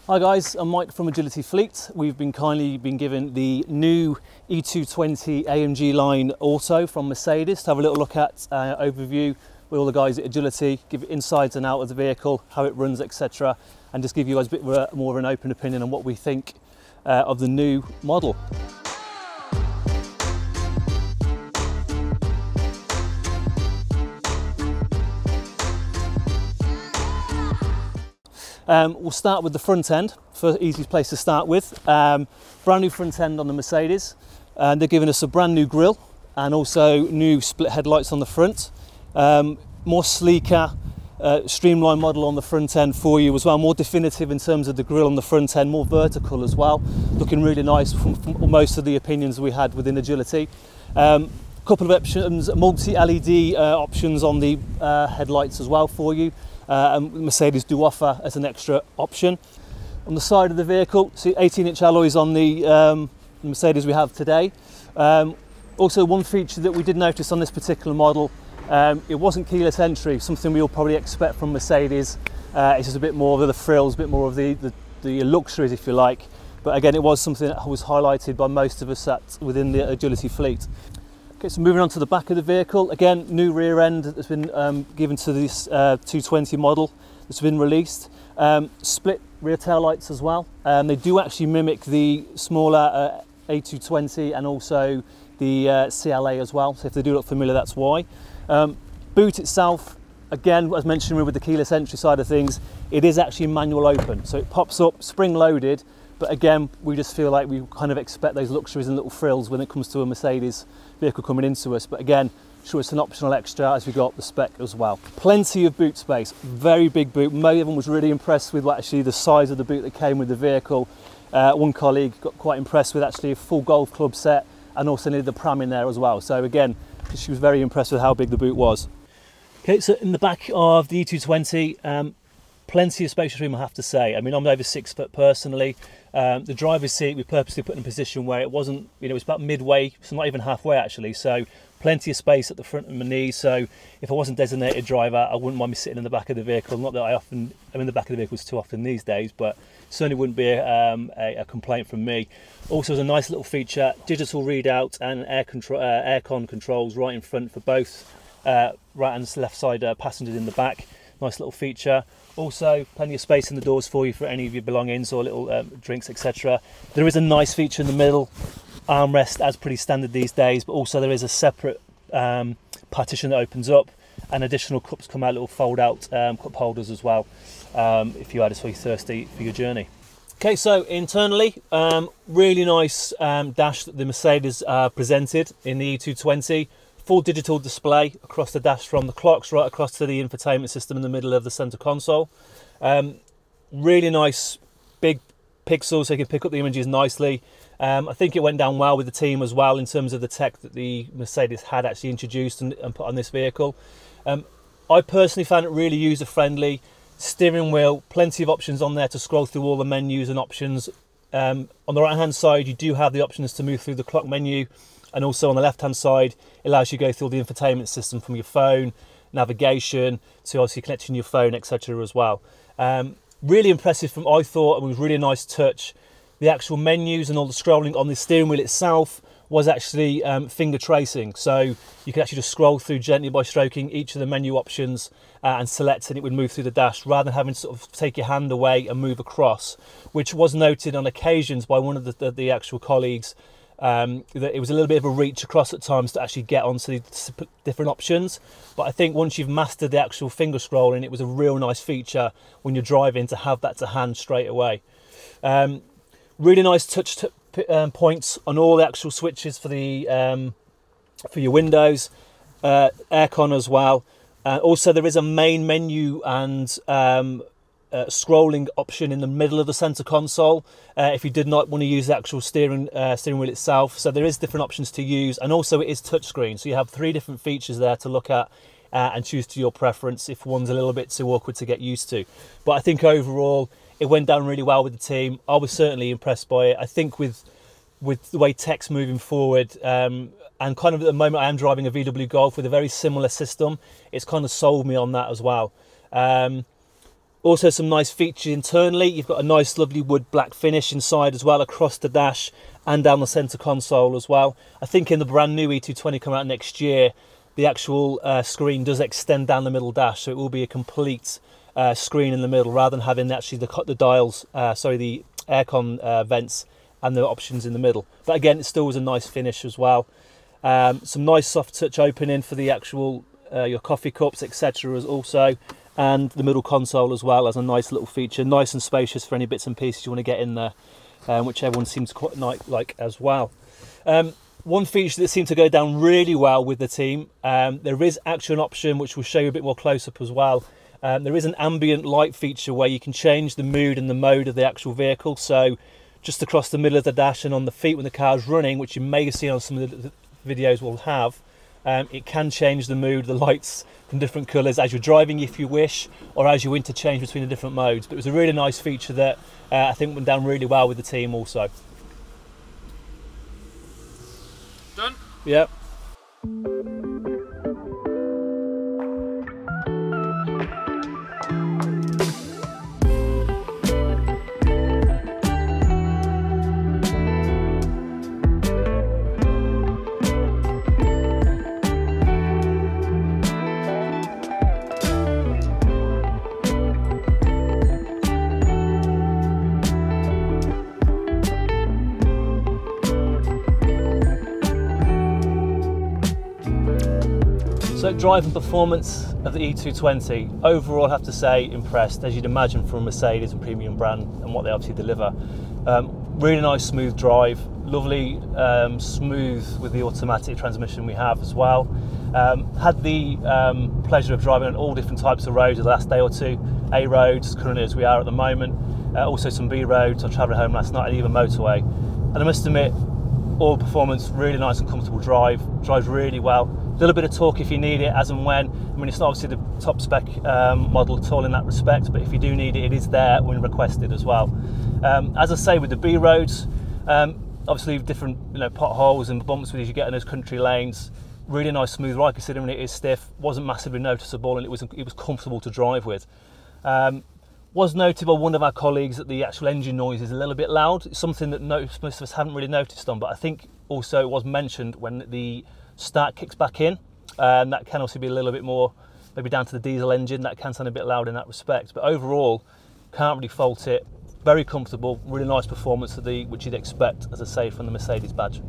Hi guys, I'm Mike from Agility Fleet. We've been kindly given the new E220 AMG Line Auto from Mercedes to have a little look at, overview with all the guys at Agility, give insides and out of the vehicle, how it runs, etc. and just give you guys a bit more of an open opinion on what we think of the new model. We'll start with the front end, for easiest place to start with. Brand new front end on the Mercedes, and they're giving us a brand new grille and also new split headlights on the front. More sleeker, streamlined model on the front end for you as well, more definitive in terms of the grille on the front end, more vertical as well, looking really nice from most of the opinions we had within Agility. Couple of options, multi-LED options on the headlights as well for you. And Mercedes do offer as an extra option. On the side of the vehicle, see 18-inch alloys on the Mercedes we have today. Also, one feature that we did notice on this particular model, it wasn't keyless entry, something we all probably expect from Mercedes. It's just a bit more of the frills, a bit more of the luxuries, if you like. But again, it was something that was highlighted by most of us within the Agility fleet. Okay, so moving on to the back of the vehicle, again, new rear end that's been given to this 220 model that's been released. Split rear tail lights as well. They do actually mimic the smaller A220 and also the CLA as well, so if they do look familiar, that's why. Boot itself, again, as mentioned with the keyless entry side of things, it is actually manual open, so it pops up spring loaded. But again, we just feel like we kind of expect those luxuries and little frills when it comes to a Mercedes vehicle coming into us. But again, sure, it's an optional extra as we got the spec as well. Plenty of boot space, very big boot. Everyone was really impressed with actually the size of the boot that came with the vehicle. One colleague got quite impressed with actually a full golf club set and also needed the pram in there as well. So again, she was very impressed with how big the boot was. Okay, so in the back of the E220, plenty of spacious room, I have to say. I mean, I'm over 6 foot personally. The driver's seat we purposely put in a position where it wasn't, you know, it's about midway, so not even halfway actually. So plenty of space at the front of my knees. So if I wasn't designated driver, I wouldn't mind me sitting in the back of the vehicle. Not that I'm in the back of the vehicles too often these days, but certainly wouldn't be a complaint from me. Also, as a nice little feature, digital readout and aircon controls right in front for both right and left side passengers in the back. Nice little feature. Also, plenty of space in the doors for you for any of your belongings or little drinks, etc. There is a nice feature in the middle, armrest as pretty standard these days, but also there is a separate partition that opens up and additional cups come out, little fold out cup holders as well, if you are just really thirsty for your journey. Okay, so internally, really nice dash that the Mercedes presented in the E220. Full digital display across the dash from the clocks right across to the infotainment system in the middle of the center console. Really nice big pixels so you can pick up the images nicely. I think it went down well with the team as well in terms of the tech that the Mercedes had actually introduced and put on this vehicle. I personally found it really user friendly. Steering wheel, plenty of options on there to scroll through all the menus and options. On the right hand side you do have the options to move through the clock menu. And also on the left-hand side, it allows you to go through the infotainment system from your phone, navigation, to obviously connecting your phone, etc. as well. Really impressive I thought, it was really a nice touch. The actual menus and all the scrolling on the steering wheel itself was actually finger tracing. So you could actually just scroll through gently by stroking each of the menu options and select, and it would move through the dash rather than having to sort of take your hand away and move across, which was noted on occasions by one of the actual colleagues. That it was a little bit of a reach across at times to actually get onto the different options, but I think once you've mastered the actual finger scrolling, it was a real nice feature when you're driving to have that to hand straight away. Really nice touch points on all the actual switches for the for your windows, aircon as well. Also, there is a main menu and scrolling option in the middle of the center console if you did not want to use the actual steering wheel itself. So there is different options to use, and also it is touchscreen, so you have 3 different features there to look at and choose to your preference if one's a little bit too awkward to get used to. But I think overall it went down really well with the team. I was certainly impressed by it. I think with the way tech's moving forward, and kind of at the moment I am driving a VW Golf with a very similar system, it's kind of sold me on that as well. Also some nice features internally. You've got a nice lovely wood black finish inside as well, across the dash and down the centre console as well. I think in the brand new E220 coming out next year, the actual screen does extend down the middle dash, so it will be a complete screen in the middle rather than having actually the dials, the aircon vents and the options in the middle. But again, it still was a nice finish as well. Some nice soft touch opening for the actual your coffee cups, etc. as also, and the middle console as well as a nice little feature, nice and spacious for any bits and pieces you want to get in there, which everyone seems quite like as well. One feature that seemed to go down really well with the team, there is actually an option which we'll show you a bit more close up as well. There is an ambient light feature where you can change the mood and the mode of the actual vehicle. So just across the middle of the dash and on the feet when the car's running, which you may have seen on some of the videos we'll have, it can change the mood, the lights from different colours as you're driving if you wish, or as you interchange between the different modes. But it was a really nice feature that I think went down really well with the team also. Done? Yep. So driving performance of the E220, overall I have to say impressed, as you'd imagine from a Mercedes and premium brand and what they obviously deliver. Really nice smooth drive, lovely smooth with the automatic transmission we have as well. Had the pleasure of driving on all different types of roads the last day or two, A roads currently as we are at the moment, also some B roads. I travelled home last night and even motorway, and I must admit all performance, really nice and comfortable drive, drives really well. A little bit of torque if you need it as and when. I mean, it's not obviously the top spec model at all in that respect, but if you do need it, it is there when requested as well. As I say, with the B roads, obviously different potholes and bumps as you get in those country lanes. Really nice smooth ride considering it is stiff. Wasn't massively noticeable, and it was comfortable to drive with. Was noted by one of our colleagues that the actual engine noise is a little bit loud. It's something that most of us haven't really noticed on, but I think also it was mentioned when the start kicks back in. That can also be a little bit more, maybe down to the diesel engine, that can sound a bit loud in that respect. But overall, can't really fault it. Very comfortable, really nice performance which you'd expect, as I say, from the Mercedes badge.